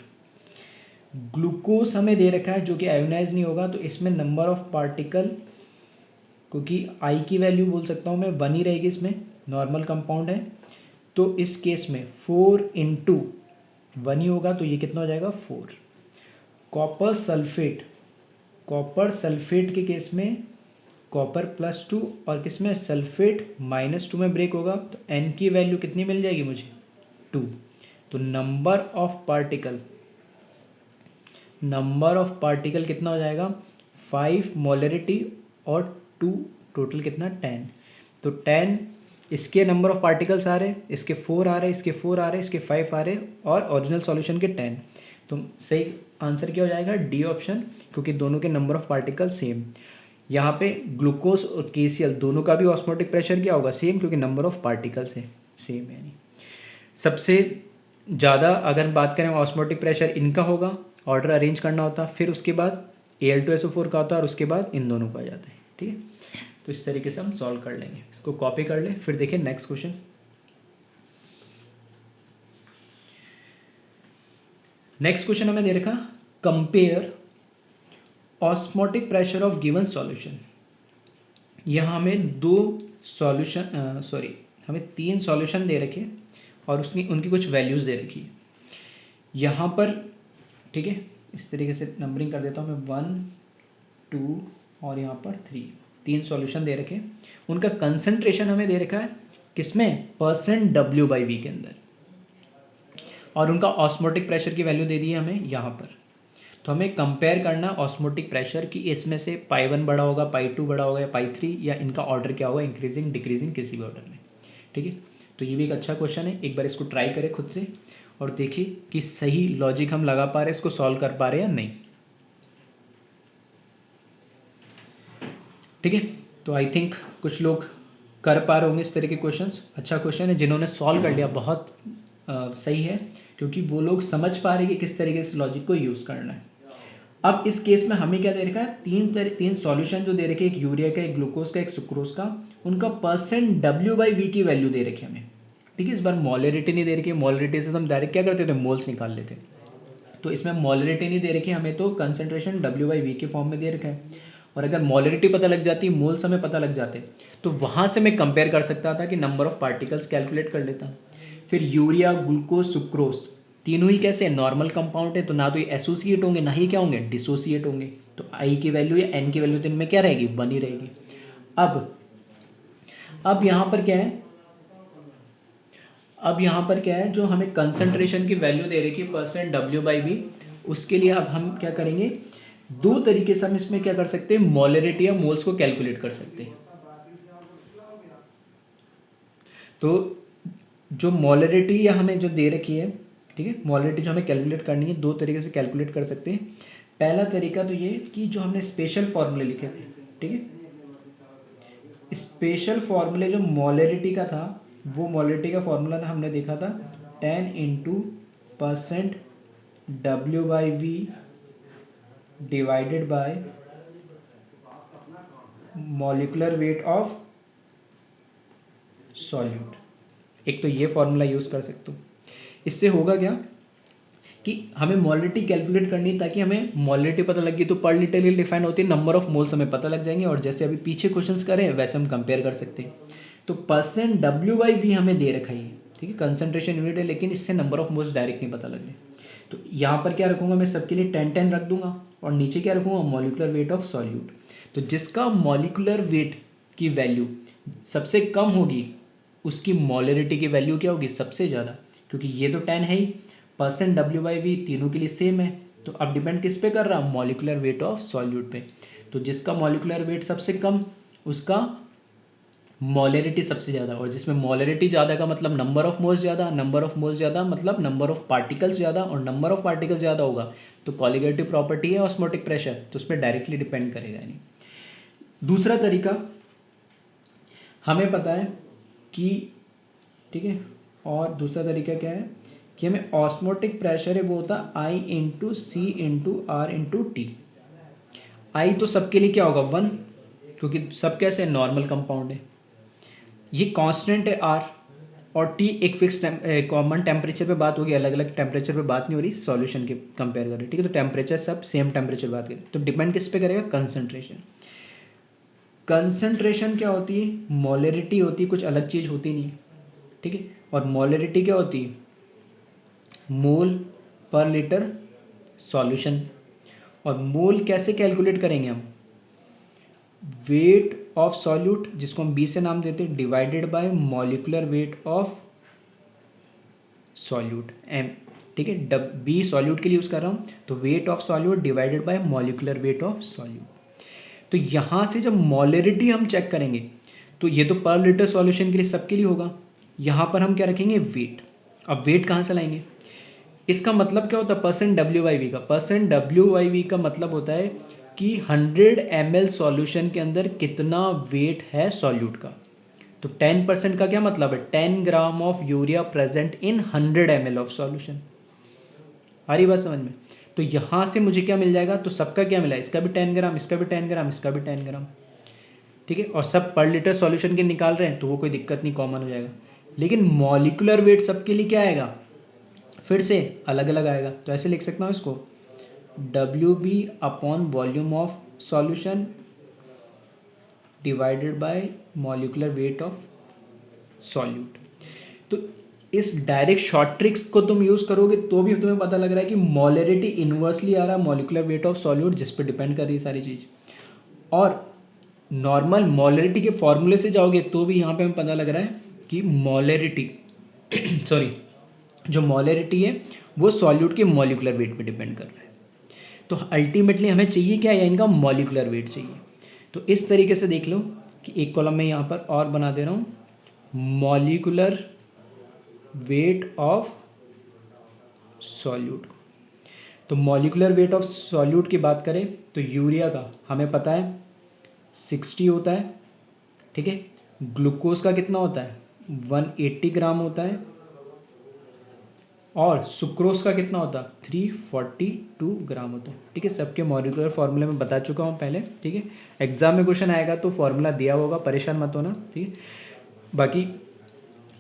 ग्लूकोज हमें दे रखा है जो कि आयोनाइज नहीं होगा, तो इसमें नंबर ऑफ पार्टिकल, क्योंकि I की वैल्यू बोल सकता हूँ मैं 1 ही रहेगी, इसमें नॉर्मल कंपाउंड है, तो इस केस में 4 इंटू 1 ही होगा, तो ये कितना हो जाएगा 4। कॉपर सल्फेट के केस में कॉपर +2 और किस में सल्फेट -2 में ब्रेक होगा, तो N की वैल्यू कितनी मिल जाएगी मुझे 2। तो नंबर ऑफ पार्टिकल कितना हो जाएगा 5 मोलरिटी और 2 टोटल कितना 10। तो 10 इसके नंबर ऑफ पार्टिकल्स आ रहे, इसके 4 आ रहे, इसके 4 आ रहे, इसके 5 आ रहे और ओरिजिनल सॉल्यूशन के 10। तो सही आंसर क्या हो जाएगा डी ऑप्शन, क्योंकि दोनों के नंबर ऑफ पार्टिकल सेम। यहाँ पे ग्लूकोज और KCl दोनों का भी ऑस्मोटिक प्रेशर क्या होगा सेम, क्योंकि नंबर ऑफ पार्टिकल्स है सेम। यानी सबसे ज़्यादा अगर बात करें ऑस्मोटिक प्रेशर इनका होगा, ऑर्डर अरेंज करना होता, फिर उसके बाद Al2SO4 का होता है और उसके बाद इन दोनों का आ जाता है, ठीक है। तो इस तरीके से हम सॉल्व कर लेंगे, इसको कॉपी कर ले। फिर देखिए नेक्स्ट क्वेश्चन। हमें दे रखा compare osmotic pressure of given solution. यहाँ हमें हमें 3 सॉल्यूशन दे रखे और उनकी कुछ वैल्यूज़ दे रखी है यहाँ पर, ठीक है। इस तरीके से नंबरिंग कर देता हूँ मैं 1 2 और यहाँ पर 3 सॉल्यूशन दे रखे। उनका कंसंट्रेशन हमें दे रखा है किसमें %W/V के अंदर, और उनका ऑस्मोटिक प्रेशर की वैल्यू दे दी है हमें यहाँ पर। तो हमें कंपेयर करना ऑस्मोटिक प्रेशर की, इसमें से π1 बड़ा होगा, π2 बड़ा होगा या π3, या इनका ऑर्डर क्या होगा इंक्रीजिंग डिक्रीजिंग किसी भी ऑर्डर में, ठीक है। तो ये भी एक अच्छा क्वेश्चन है, एक बार इसको ट्राई करें खुद से और देखिए कि सही लॉजिक हम लगा पा रहे हैं, इसको सॉल्व कर पा रहे हैं या नहीं, ठीक है। तो आई थिंक कुछ लोग कर पा रहे होंगे इस तरह के क्वेश्चंस। अच्छा क्वेश्चन है, जिन्होंने सॉल्व कर लिया बहुत सही है, क्योंकि वो लोग समझ पा रहे हैं कि किस तरीके से लॉजिक को यूज़ करना है। अब इस केस में हमें क्या दे रखा है, तीन सॉल्यूशन जो दे रखे, एक यूरिया का, एक ग्लूकोज का, एक सुक्रोज का, उनका %W/V की वैल्यू दे रखी हमें, ठीक है। इस बार मोलरिटी नहीं दे रखी, मोलरिटी से हम डायरेक्ट क्या करते थे मोल्स निकाल लेते, तो इसमें मोलरिटी नहीं दे रखी हमें, तो कंसंट्रेशन W/V के फॉर्म में दे रखा है। और अगर मोलरिटी पता लग जाती, मोल्स हमें पता लग जाते, तो वहाँ से मैं कंपेयर कर सकता था कि नंबर ऑफ पार्टिकल्स कैलकुलेट कर लेता। फिर यूरिया, ग्लूकोज, सुक्रोज तीनों ही कैसे नॉर्मल कंपाउंड है, तो ना तो ये एसोसिएट होंगे ना ही क्या होंगे डिसोसिएट होंगे, तो I की वैल्यू या N की वैल्यू तो इनमें क्या रहेगी 1 ही रहेगी। अब यहाँ पर क्या है, जो हमें कंसंट्रेशन की वैल्यू दे रही है %W/V, उसके लिए अब हम क्या करेंगे, 2 तरीके से हम इसमें क्या कर सकते हैं, मोलरिटी या मोल्स को कैलकुलेट कर सकते हैं। तो जो मोलरिटी या हमें जो दे रखी है, ठीक है, मोलरिटी जो हमें कैलकुलेट करनी है, 2 तरीके से कैलकुलेट कर सकते हैं। पहला तरीका तो ये कि जो हमने स्पेशल फॉर्मूले लिखे थे, ठीक है, स्पेशल फॉर्मूले जो मोलरिटी का था, वो मोलरिटी का फॉर्मूला था, हमने देखा था 10 into %W/V divided by molecular weight of solute. एक तो ये फॉर्मूला यूज़ कर सकते हो। इससे होगा क्या कि हमें मोलरिटी कैलकुलेट करनी है, ताकि हमें मोलरिटी पता लगी तो पर लीटर के लिए डिफाइन होती है, नंबर ऑफ मोल्स हमें पता लग जाएंगे, और जैसे अभी पीछे क्वेश्चंस करें वैसे हम कंपेयर कर सकते हैं। तो %W/V हमें दे रखा है, ठीक है, कंसंट्रेशन यूनिट है, लेकिन इससे नंबर ऑफ मोल्स डायरेक्ट नहीं पता लगे। तो यहाँ पर क्या रखूँगा मैं, सबके लिए 10 रख दूंगा, और नीचे क्या रखूँगा मॉलिकुलर वेट ऑफ सॉल्यूट। तो जिसका मॉलिकुलर वेट की वैल्यू सबसे कम होगी, उसकी मोलरिटी की वैल्यू क्या होगी सबसे ज़्यादा, क्योंकि ये तो 10 है ही, %W/V तीनों के लिए सेम है, तो अब डिपेंड किस पे कर रहा है, मॉलिकुलर वेट ऑफ सॉल्यूट पे। तो जिसका मॉलिकुलर वेट सबसे कम उसका मोलरिटी सबसे ज़्यादा, और जिसमें मोलरिटी ज़्यादा का मतलब नंबर ऑफ मोल्स ज़्यादा, नंबर ऑफ मोल्स ज़्यादा मतलब नंबर ऑफ पार्टिकल्स ज़्यादा, और नंबर ऑफ पार्टिकल्स ज़्यादा होगा तो कॉलिगेटिव प्रॉपर्टी है ऑस्मोटिक प्रेशर, तो उस पर डायरेक्टली डिपेंड करेगा नहीं। दूसरा तरीका हमें पता है कि, ठीक है, और दूसरा तरीका क्या है कि हमें ऑस्मोटिक प्रेशर है वो होता है I into C into R into T. आई तो सबके लिए क्या होगा 1, क्योंकि सब कैसे नॉर्मल कंपाउंड है, ये कांस्टेंट है आर, और टी एक फिक्स कॉमन टेम्परेचर पे बात होगी, अलग अलग टेम्परेचर पे बात नहीं हो रही सॉल्यूशन के कंपेयर करें, ठीक है। तो टेम्परेचर सब सेम टेम्परेचर बात करें, तो डिपेंड किस पे करेगा, कंसंट्रेशन। कंसंट्रेशन क्या होती है, मोलरिटी होती है, कुछ अलग चीज़ होती नहीं, ठीक है। और मोलरिटी क्या होती है, मोल पर लीटर सॉल्यूशन। और मोल कैसे कैलकुलेट करेंगे हम, वेट ऑफ सॉल्यूट जिसको हम बी से नाम देते हैं divided by molecular weight of solute M, ठीक है। डब बी सॉल्यूट के लिए यूज़ कर रहा हूँ, तो wait of solute divided by molecular weight of solute. तो यहाँ से जब मॉलरिटी हम चेक करेंगे तो ये तो पर लीटर सॉल्यूशन के लिए सबके लिए होगा, यहाँ पर हम क्या रखेंगे, वेट। अब वेट कहाँ से लाएंगे, इसका मतलब क्या होता है, परसेंट डब्ल्यू बाई वी का। परसेंट डब्ल्यू बाई वी का मतलब होता है कि 100 ml सॉल्यूशन के अंदर कितना वेट है सॉल्यूट का। तो 10% का क्या मतलब है, 10 gram of urea present in 100 ml of solution. आ रही बात समझ में। तो यहाँ से मुझे क्या मिल जाएगा, तो सबका क्या मिला, इसका भी 10 ग्राम, इसका भी 10 ग्राम, इसका भी 10 ग्राम, ठीक है। और सब पर लीटर सॉल्यूशन के निकाल रहे हैं तो वो कोई दिक्कत नहीं, कॉमन हो जाएगा। लेकिन मॉलिकुलर वेट सबके लिए क्या आएगा, फिर से अलग अलग आएगा। तो ऐसे लिख सकता हूँ इसको, W B upon volume of solution divided by molecular weight of solute. तो इस डायरेक्ट शॉर्ट ट्रिक्स को तुम यूज़ करोगे तो भी तुम्हें पता लग रहा है कि मोलरिटी इन्वर्सली आ रहा है मॉलिकुलर वेट ऑफ सॉल्यूट, जिस पे डिपेंड कर रही है सारी चीज़। और नॉर्मल मोलरिटी के फॉर्मूले से जाओगे तो भी यहाँ पे हमें पता लग रहा है कि मोलरिटी सॉरी, जो मोलरिटी है वो सॉल्यूट के मॉलिकुलर वेट पे डिपेंड कर रहा है। तो अल्टीमेटली हमें चाहिए क्या है, इनका मॉलिकुलर वेट चाहिए। तो इस तरीके से देख लो कि एक कॉलम में यहाँ पर और बना दे रहा हूँ, मॉलिकुलर वेट ऑफ सॉल्यूट। तो मॉलिकुलर वेट ऑफ सॉल्यूट की बात करें तो यूरिया का हमें पता है 60 होता है, ठीक है। ग्लूकोज का कितना होता है 180 ग्राम होता है, और सुक्रोज का कितना होता है 342 ग्राम होता है, ठीक है। सबके मॉलिकुलर फार्मूले में बता चुका हूँ पहले, ठीक है। एग्जाम में क्वेश्चन आएगा तो फार्मूला दिया होगा, परेशान मत होना, ठीक है। बाकी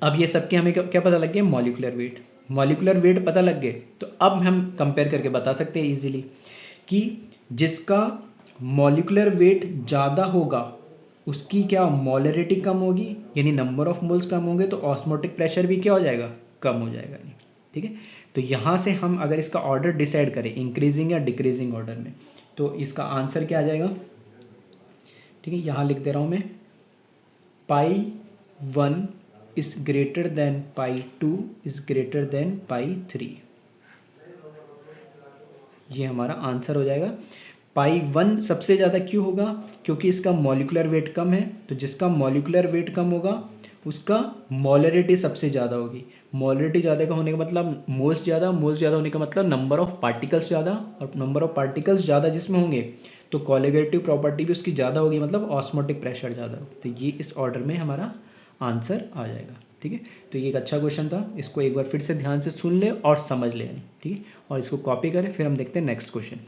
अब ये सबके हमें क्या क्या पता लग गया, मॉलिकुलर वेट। मॉलिकुलर वेट पता लग गए तो अब हम कंपेयर करके बता सकते हैं इजीली कि जिसका मॉलिकुलर वेट ज़्यादा होगा उसकी क्या मोलरिटी कम होगी, यानी नंबर ऑफ मोल्स कम होंगे, तो ऑस्मोटिक प्रेशर भी क्या हो जाएगा, कम हो जाएगा, नहीं, ठीक है। तो यहाँ से हम अगर इसका ऑर्डर डिसाइड करें इंक्रीजिंग या डिक्रीजिंग ऑर्डर में, तो इसका आंसर क्या आ जाएगा, ठीक है। यहाँ लिख दे रहा हूँ मैं, pi 1 is greater than pi 2 is greater than pi 3, ये हमारा आंसर हो जाएगा। पाई 1 सबसे ज़्यादा क्यों होगा, क्योंकि इसका मॉलिकुलर वेट कम है, तो जिसका मॉलिकुलर वेट कम होगा उसका मोलरिटी सबसे ज़्यादा होगी। मोलरिटी ज़्यादा का होने का मतलब मोल्स ज़्यादा, मोल्स ज़्यादा होने का मतलब नंबर ऑफ पार्टिकल्स ज़्यादा, और नंबर ऑफ पार्टिकल्स ज़्यादा जिसमें होंगे तो कॉलिगेटिव प्रॉपर्टी भी उसकी ज़्यादा होगी, मतलब ऑस्मोटिक प्रेशर ज़्यादा होगा। तो ये इस ऑर्डर में हमारा आंसर आ जाएगा, ठीक है। तो ये एक अच्छा क्वेश्चन था, इसको एक बार फिर से ध्यान से सुन ले और समझ ले, ठीक है। और इसको कॉपी करें, फिर हम देखते हैं नेक्स्ट क्वेश्चन।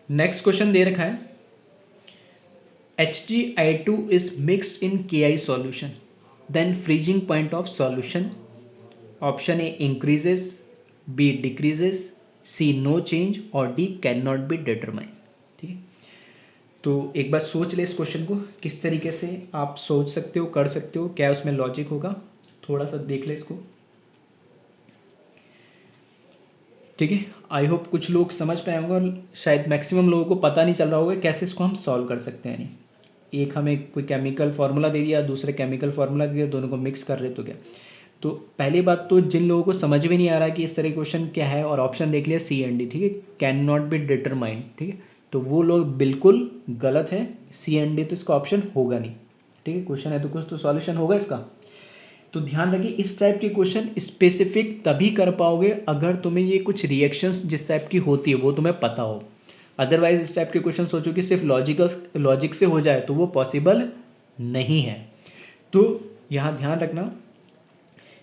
नेक्स्ट क्वेश्चन दे रखा है, HgI2 is mixed in Ki solution, then freezing point of solution. Option A increases, B decreases, C no change और D cannot be determined, ठीक है। तो एक बार सोच ले इस क्वेश्चन को, किस तरीके से आप सोच सकते हो, कर सकते हो, क्या उसमें लॉजिक होगा, थोड़ा सा देख ले इसको। ठीक है, आई होप कुछ लोग समझ पाए होंगे और शायद मैक्सिमम लोगों को पता नहीं चल रहा होगा कैसे इसको हम सॉल्व कर सकते हैं। नहीं, एक हमें कोई केमिकल फार्मूला दे दिया, दूसरे केमिकल फार्मूला दे दिया, दोनों को मिक्स कर रहे तो क्या। तो पहली बात तो जिन लोगों को समझ में नहीं आ रहा कि इस तरह क्वेश्चन क्या है और ऑप्शन देख लिया सी एंड डी, ठीक है, कैन नॉट बी डिटरमाइंड, ठीक है, तो वो लोग बिल्कुल गलत है। सी एंड डी तो इसका ऑप्शन होगा नहीं, ठीक है, क्वेश्चन है तो कुछ तो सॉल्यूशन होगा इसका। तो ध्यान रखिए इस टाइप के क्वेश्चन स्पेसिफिक तभी कर पाओगे अगर तुम्हें ये कुछ रिएक्शंस जिस टाइप की होती है वो तुम्हें पता हो। अदरवाइज इस टाइप के क्वेश्चन सोचो कि सिर्फ लॉजिक से हो जाए तो वो पॉसिबल नहीं है। तो यहाँ ध्यान रखना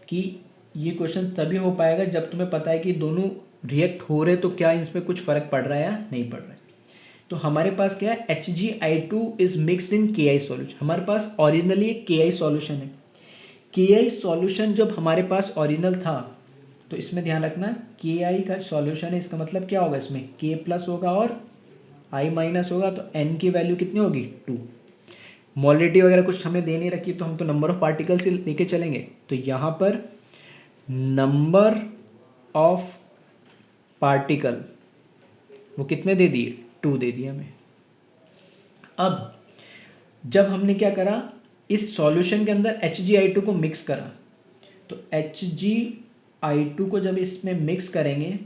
कि ये क्वेश्चन तभी हो पाएगा जब तुम्हें पता है कि दोनों रिएक्ट हो रहे तो क्या इसमें कुछ फर्क पड़ रहा है या नहीं पड़ रहा है। तो हमारे पास क्या है, HgI2 is mixed in Ki solution. हमारे पास ओरिजिनली एक Ki सॉल्यूशन है। Ki सॉल्यूशन जब हमारे पास ओरिजिनल था तो इसमें ध्यान रखना Ki का सॉल्यूशन है, इसका मतलब क्या होगा, इसमें K प्लस होगा और I माइनस होगा, तो N की वैल्यू कितनी होगी 2। मोलिडिटी वगैरह कुछ हमें दे नहीं रखी तो हम तो नंबर ऑफ पार्टिकल्स ही लेके चलेंगे। तो यहाँ पर नंबर ऑफ पार्टिकल वो कितने दे दिए, 2 दे दिए हमें। अब जब हमने क्या करा, इस सॉल्यूशन के अंदर HgI2 को मिक्स करा, तो HgI2 को जब इसमें मिक्स करेंगे,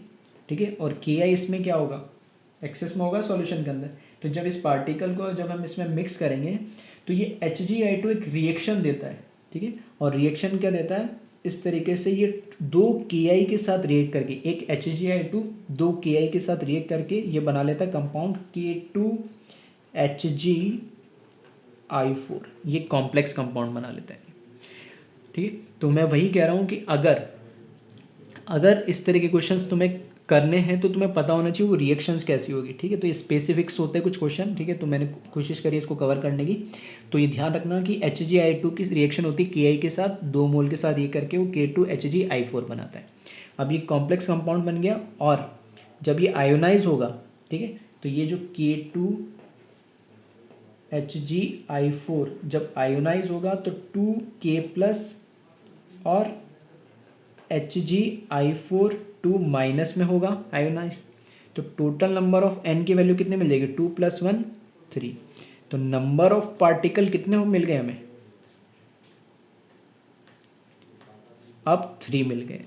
ठीक है, और Ki इसमें क्या होगा, एक्सेस में होगा सॉल्यूशन के अंदर, तो जब इस पार्टिकल को जब हम इसमें मिक्स करेंगे तो ये HgI2 एक रिएक्शन देता है, ठीक है, और रिएक्शन क्या देता है, इस तरीके से ये 2 Ki के साथ रिएक्ट करके, एक HgI2 2 Ki के साथ रिएक्ट करके ये बना लेता है कंपाउंड K2HgI4, ये कॉम्प्लेक्स कंपाउंड बना लेता है, ठीक है। तो मैं वही कह रहा हूँ कि अगर इस तरह के क्वेश्चंस तुम्हें करने हैं तो तुम्हें पता होना चाहिए वो रिएक्शंस कैसी होगी, ठीक है। तो ये स्पेसिफिक्स होते हैं कुछ क्वेश्चन, ठीक है, तो मैंने कोशिश करी इसको कवर करने की। तो ये ध्यान रखना कि HgI2 की रिएक्शन होती है Ki के साथ, 2 मोल के साथ ये करके वो K2HgI4 बनाता है। अब ये कॉम्प्लेक्स कंपाउंड बन गया और जब ये आयोनाइज होगा, ठीक है, तो ये जो K2HgI4 जब आयोनाइज होगा तो 2K प्लस और HgI4 2 माइनस में होगा आयोनाइज, तो टोटल नंबर ऑफ N की वैल्यू कितने मिल जाएगी, 2 + 1 3। तो नंबर ऑफ पार्टिकल कितने मिल गए हमें, अब 3 मिल गए।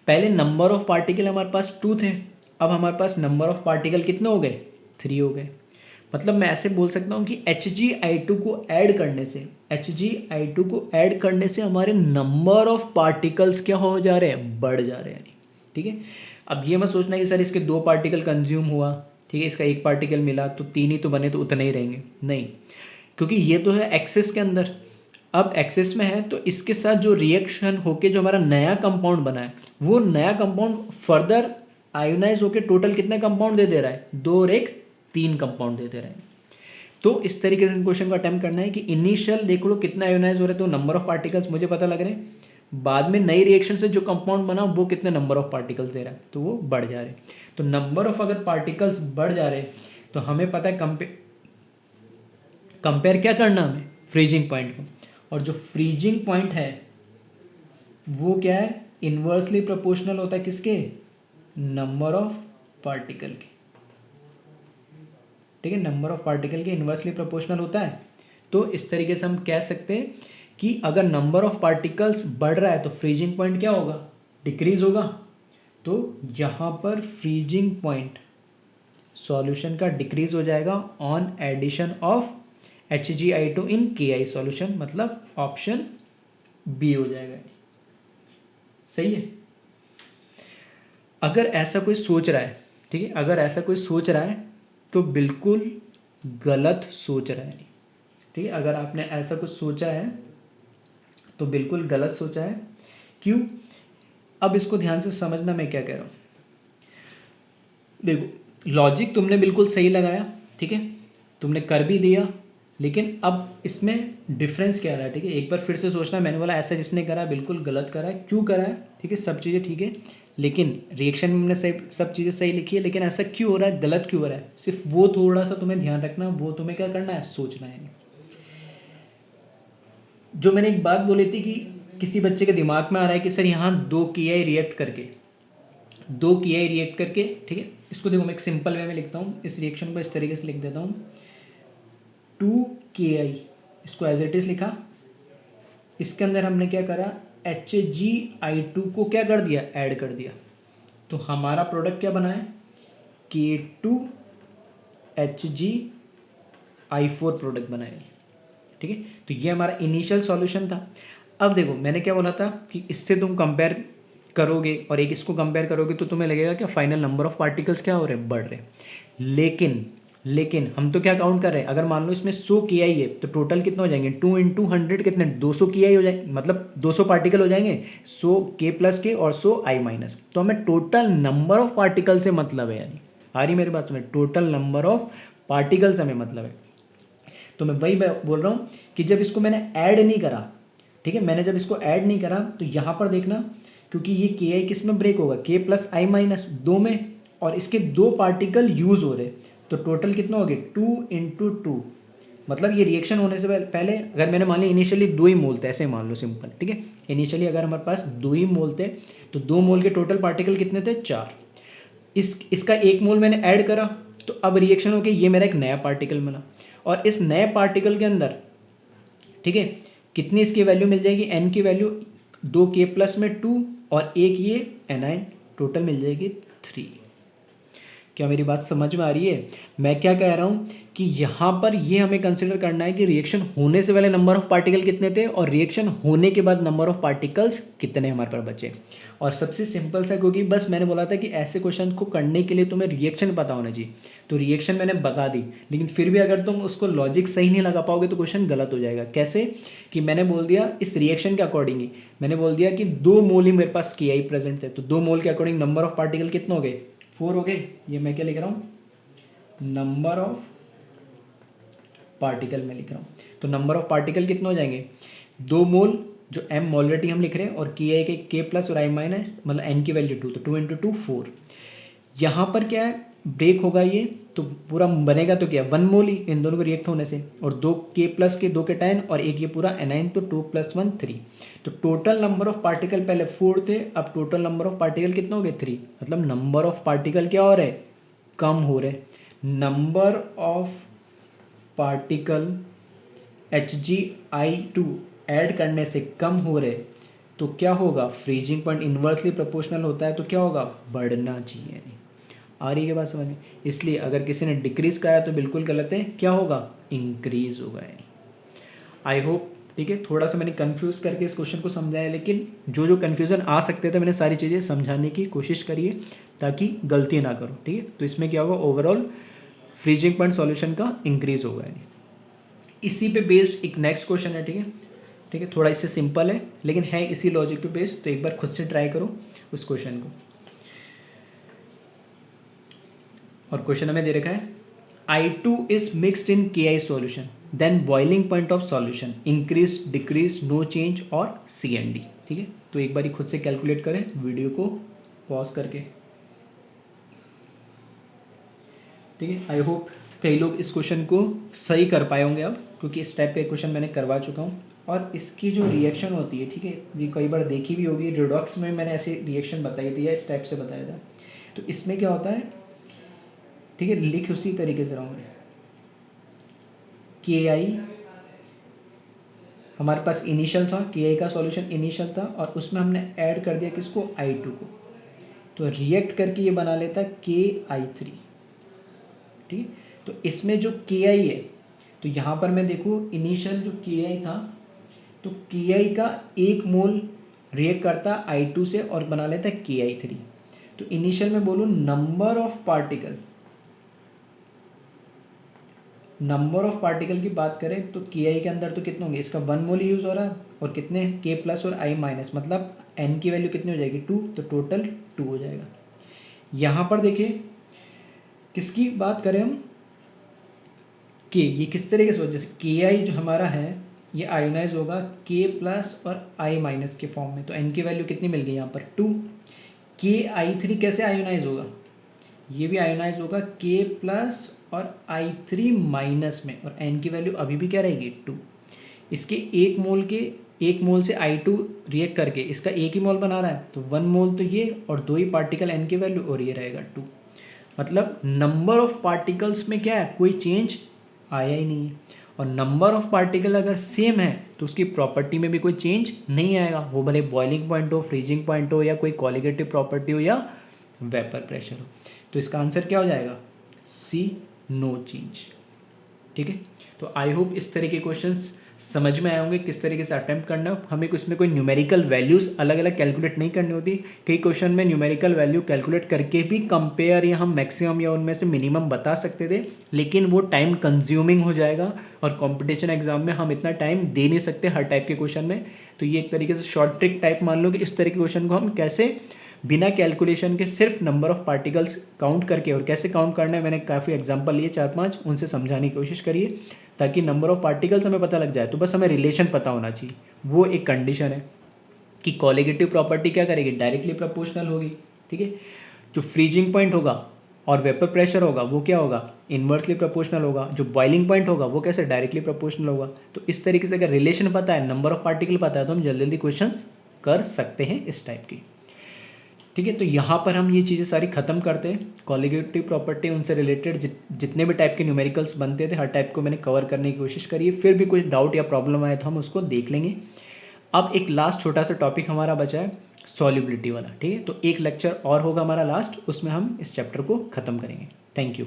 पहले नंबर ऑफ पार्टिकल हमारे पास 2 थे, अब हमारे पास नंबर ऑफ पार्टिकल कितने हो गए, 3 हो गए। मतलब मैं ऐसे बोल सकता हूँ कि HgI2 को ऐड करने से हमारे नंबर ऑफ पार्टिकल्स क्या हो जा रहे हैं, बढ़ जा रहे हैं, ठीक है। अब ये मत सोचना कि सर इसके 2 पार्टिकल कंज्यूम हुआ, ठीक है, इसका 1 पार्टिकल मिला तो 3 ही तो बने तो उतने ही रहेंगे, नहीं, क्योंकि ये तो है एक्सेस के अंदर। अब एक्सेस में है तो इसके साथ जो रिएक्शन होके जो हमारा नया कंपाउंड बना है वो नया कंपाउंड फर्दर आयोनाइज होके टोटल कितने कंपाउंड दे रहा है, 2 और 1 3 कंपाउंड दे रहा है। तो इस तरीके से क्वेश्चन को अटेम्प्ट करना है कि इनिशियल देख लो कितना आयोनाइज हो रहा है तो नंबर ऑफ पार्टिकल्स मुझे पता लग रहे हैं, बाद में नई रिएक्शन से जो कंपाउंड बना वो कितने नंबर ऑफ पार्टिकल्स दे रहा है तो वो बढ़ जा रहे हैं। तो नंबर ऑफ अगर पार्टिकल्स बढ़ जा रहे हैं तो हमें पता है कंपेयर क्या करना, हमें फ्रीजिंग पॉइंट को, और जो फ्रीजिंग पॉइंट है वो क्या है, इन्वर्सली प्रोपोर्शनल होता है किसके, नंबर ऑफ पार्टिकल के, ठीक है, नंबर ऑफ पार्टिकल के इन्वर्सली प्रोपोर्शनल होता है। तो इस तरीके से हम कह सकते हैं कि अगर नंबर ऑफ पार्टिकल्स बढ़ रहा है तो फ्रीजिंग पॉइंट क्या होगा, डिक्रीज होगा। तो यहाँ पर फ्रीजिंग पॉइंट सॉल्यूशन का डिक्रीज हो जाएगा on addition of HgI2 in Ki solution, मतलब ऑप्शन बी हो जाएगा, सही है। अगर ऐसा कोई सोच रहा है, ठीक है, अगर ऐसा कोई सोच रहा है तो बिल्कुल गलत सोच रहा है, ठीक है, अगर आपने ऐसा कुछ सोचा है तो बिल्कुल गलत सोचा है। क्यों, अब इसको ध्यान से समझना मैं क्या कह रहा हूँ। देखो लॉजिक तुमने बिल्कुल सही लगाया, ठीक है, तुमने कर भी दिया, लेकिन अब इसमें डिफरेंस क्या रहा है, ठीक है, एक बार फिर से सोचना। मैंने बोला ऐसा जिसने करा है बिल्कुल गलत करा है, क्यों करा है, ठीक है, सब चीज़ें ठीक है, लेकिन रिएक्शन में हमने सही सब चीज़ें सही लिखी है, लेकिन ऐसा क्यों हो रहा है, गलत क्यों हो रहा है, सिर्फ वो थोड़ा सा तुम्हें ध्यान रखना, वो तुम्हें क्या करना है, सोचना है। जो मैंने एक बात बोली थी कि किसी बच्चे के दिमाग में आ रहा है कि सर यहाँ 2 Ki रिएक्ट करके दो के आई रिएक्ट करके, ठीक है। इसको देखो मैं एक सिंपल वे में लिखता हूँ, इस रिएक्शन को इस तरीके से लिख देता हूँ, 2 KI, इसको एज इट इज लिखा। इसके अंदर हमने क्या करा, HgI2 को क्या कर दिया, ऐड कर दिया। तो हमारा प्रोडक्ट क्या बना है, K2HgI4 प्रोडक्ट बना है, ठीक है। तो ये हमारा इनिशियल सॉल्यूशन था। अब देखो मैंने क्या बोला था कि इससे तुम कंपेयर करोगे और एक इसको कंपेयर करोगे तो तुम्हें लगेगा कि फाइनल नंबर ऑफ पार्टिकल्स क्या हो रहे हैं, बढ़ रहे हैं। लेकिन हम तो क्या काउंट कर रहे हैं, अगर मान लो इसमें 100 KI है तो टोटल कितना हो जाएंगे, 2 × 100 कितने, 200 KI हो जाएंगे, मतलब 200 पार्टिकल हो जाएंगे, 100 K+K और 100 I-। तो हमें टोटल नंबर ऑफ पार्टिकल से मतलब है, यानी आ रही मेरी बात समझ, टोटल नंबर ऑफ पार्टिकल से हमें मतलब है। तो मैं वही बोल रहा हूँ कि जब इसको मैंने ऐड नहीं करा, ठीक है, मैंने जब इसको ऐड नहीं करा तो यहाँ पर देखना, क्योंकि ये KI किस में ब्रेक होगा, K+I- दो में, और इसके दो पार्टिकल यूज हो रहे, तो टोटल कितना हो गया, 2 × 2। मतलब ये रिएक्शन होने से पहले अगर मैंने मान लिया इनिशियली 2 ही मोल थे, ऐसे मान लो सिंपल, ठीक है। इनिशियली अगर हमारे पास 2 ही मोल थे तो 2 मोल के टोटल पार्टिकल कितने थे, 4। इसका 1 मोल मैंने ऐड करा, तो अब रिएक्शन हो गई, ये मेरा एक नया पार्टिकल बना, और इस नए पार्टिकल के अंदर, ठीक है, कितनी इसकी वैल्यू मिल जाएगी, n की वैल्यू 2K+ में 2 और एक ये anion, टोटल मिल जाएगी 3। क्या मेरी बात समझ में आ रही है? मैं क्या कह रहा हूँ कि यहाँ पर ये हमें कंसिडर करना है कि रिएक्शन होने से पहले नंबर ऑफ पार्टिकल कितने थे और रिएक्शन होने के बाद नंबर ऑफ पार्टिकल्स कितने हमारे पास बचे। और सबसे सिंपल सा, क्योंकि बस मैंने बोला था कि ऐसे क्वेश्चन को करने के लिए तुम्हें रिएक्शन पता होना चाहिए, तो रिएक्शन मैंने बता दी, लेकिन फिर भी अगर तुम उसको लॉजिक सही नहीं लगा पाओगे तो क्वेश्चन गलत हो जाएगा। कैसे कि मैंने बोल दिया इस रिएक्शन के अकॉर्डिंग ही, मैंने बोल दिया कि 2 मोल ही मेरे पास KI प्रेजेंट है, तो 2 मोल के अकॉर्डिंग नंबर ऑफ पार्टिकल कितने हो गए, 4 हो गए। ये मैं क्या लिख रहा हूँ, नंबर ऑफ पार्टिकल में लिख रहा हूँ। तो नंबर ऑफ पार्टिकल कितने हो जाएंगे, 2 मोल जो m मोलरिटी हम लिख रहे हैं, और KI के K+ और I-, मतलब n की वैल्यू 2, तो 2 × 2 4। यहाँ पर क्या है, ब्रेक होगा ये, तो पूरा बनेगा तो क्या, 1 मोल ही इन दोनों को रिएक्ट होने से, और 2 K+ के 2 केटायन और एक ये पूरा anion, तो 2 + 1 3। तो टोटल नंबर ऑफ पार्टिकल पहले 4 थे, अब टोटल नंबर ऑफ पार्टिकल कितना हो गए, 3। मतलब नंबर ऑफ पार्टिकल क्या हो रहे, कम हो रहे। Number of particle HgI2 add करने से कम हो रहे, तो क्या होगा, फ्रीजिंग पॉइंट इन्वर्सली प्रोपोर्शनल होता है, तो क्या होगा, बढ़ना चाहिए। आ रही है बात समझ में? इसलिए अगर किसी ने डिक्रीज कराया तो बिल्कुल गलत है, क्या होगा, इंक्रीज होगा। आई होप, ठीक है, थोड़ा सा मैंने कंफ्यूज करके इस क्वेश्चन को समझाया, लेकिन जो जो कन्फ्यूजन आ सकते थे मैंने सारी चीज़ें समझाने की कोशिश करी है ताकि गलती ना करो, ठीक है। तो इसमें क्या होगा, ओवरऑल फ्रीजिंग पॉइंट सॉल्यूशन का इंक्रीज होगा। इसी पे बेस्ड एक नेक्स्ट क्वेश्चन है, ठीक है, ठीक है, थोड़ा इससे सिंपल है लेकिन है इसी लॉजिक पे बेस्ड, तो एक बार खुद से ट्राई करो उस क्वेश्चन को। और क्वेश्चन हमें दे रखा है, I2 is mixed in KI solution, then boiling point of solution increase, decrease, no change और CND, ठीक है। तो एक बार खुद से कैलकुलेट करें वीडियो को पॉज करके, ठीक है। आई होप कई लोग इस क्वेश्चन को सही कर पाए होंगे अब, क्योंकि इस टाइप के क्वेश्चन मैंने करवा चुका हूँ। और इसकी जो रिएक्शन होती है, ठीक है, ये कई बार देखी भी होगी, रिडॉक्स में मैंने ऐसी रिएक्शन बताई थी या इस टाइप से बताया था। तो इसमें क्या होता है, ठीक है, लिख उसी तरीके से रहा हूँ मैं, KI हमारे पास इनिशियल था, KI का सॉल्यूशन इनिशियल था, और उसमें हमने ऐड कर दिया किसको, I2 को, तो रिएक्ट करके ये बना लेता KI3, ठीक है। तो इसमें जो KI है, तो यहाँ पर मैं देखूँ इनिशियल जो KI था, तो KI का 1 मोल रिएक्ट करता I2 से और बना लेता है KI3। तो इनिशियल में बोलूँ number of particle, number of particle की बात करें तो KI के अंदर तो कितने होंगे, इसका 1 मोल यूज हो रहा है, और कितने K+ और I-, मतलब n की वैल्यू कितनी हो जाएगी, 2, तो टोटल 2 हो जाएगा। यहाँ पर देखिए किसकी बात करें हम, K, ये किस तरीके से हो, जैसे KI जो हमारा है ये आयोनाइज होगा K+ और I- के फॉर्म में, तो n की वैल्यू कितनी मिल गई यहाँ पर 2। KI3 कैसे आयोनाइज होगा, ये भी आयोनाइज होगा K+ और I3- में, और n की वैल्यू अभी भी क्या रहेगी 2। इसके 1 मोल के 1 मोल से I2 रिएक्ट करके इसका एक ही मोल बना रहा है, तो 1 मोल तो ये और 2 ही पार्टिकल N की वैल्यू और ये रहेगा 2। मतलब नंबर ऑफ पार्टिकल्स में क्या है, कोई चेंज आया ही नहीं है। और नंबर ऑफ पार्टिकल अगर सेम है तो उसकी प्रॉपर्टी में भी कोई चेंज नहीं आएगा, वो भले बॉइलिंग पॉइंट हो, फ्रीजिंग पॉइंट हो, या कोई कॉलिगेटिव प्रॉपर्टी हो, या वेपर प्रेशर हो। तो इसका आंसर क्या हो जाएगा, सी, नो चेंज। ठीक है, तो आई होप इस तरह के क्वेश्चंस समझ में आए होंगे किस तरीके से अटेम्प्ट करना है। हमें इसमें कोई न्यूमेरिकल वैल्यूज़ अलग अलग कैलकुलेट नहीं करनी होती। कई क्वेश्चन में न्यूमेरिकल वैल्यू कैलकुलेट करके भी कंपेयर या हम मैक्सिमम या उनमें से मिनिमम बता सकते थे, लेकिन वो टाइम कंज्यूमिंग हो जाएगा और कंपटीशन एग्जाम में हम इतना टाइम दे नहीं सकते हर टाइप के क्वेश्चन में। तो ये एक तरीके से शॉर्ट ट्रिक टाइप मान लो कि इस तरह के क्वेश्चन को हम कैसे बिना कैलकुलेशन के सिर्फ नंबर ऑफ पार्टिकल्स काउंट करके, और कैसे काउंट करना है मैंने काफ़ी एग्जांपल लिए 4-5, उनसे समझाने की कोशिश करिए ताकि नंबर ऑफ पार्टिकल्स हमें पता लग जाए। तो बस हमें रिलेशन पता होना चाहिए, वो एक कंडीशन है कि कॉलिगेटिव प्रॉपर्टी क्या करेगी, डायरेक्टली प्रोपोर्शनल होगी। ठीक है, जो फ्रीजिंग पॉइंट होगा और वेपर प्रेशर होगा वो क्या होगा, इन्वर्सली प्रोपोर्शनल होगा। जो बॉइलिंग पॉइंट होगा वो कैसे, डायरेक्टली प्रोपोर्शनल होगा। तो इस तरीके से अगर रिलेशन पता है, नंबर ऑफ पार्टिकल पता है, तो हम जल्दी जल्दी क्वेश्चन कर सकते हैं इस टाइप की। ठीक है, तो यहाँ पर हम ये चीज़ें सारी खत्म करते हैं। कॉलिगेटिव प्रॉपर्टी, उनसे रिलेटेड जितने भी टाइप के न्यूमेरिकल्स बनते थे हर टाइप को मैंने कवर करने की कोशिश करी है। फिर भी कुछ डाउट या प्रॉब्लम आए तो हम उसको देख लेंगे। अब एक लास्ट छोटा सा टॉपिक हमारा बचा है, सॉल्युबिलिटी वाला। ठीक है, तो एक लेक्चर और होगा हमारा लास्ट, उसमें हम इस चैप्टर को ख़त्म करेंगे। Thank you.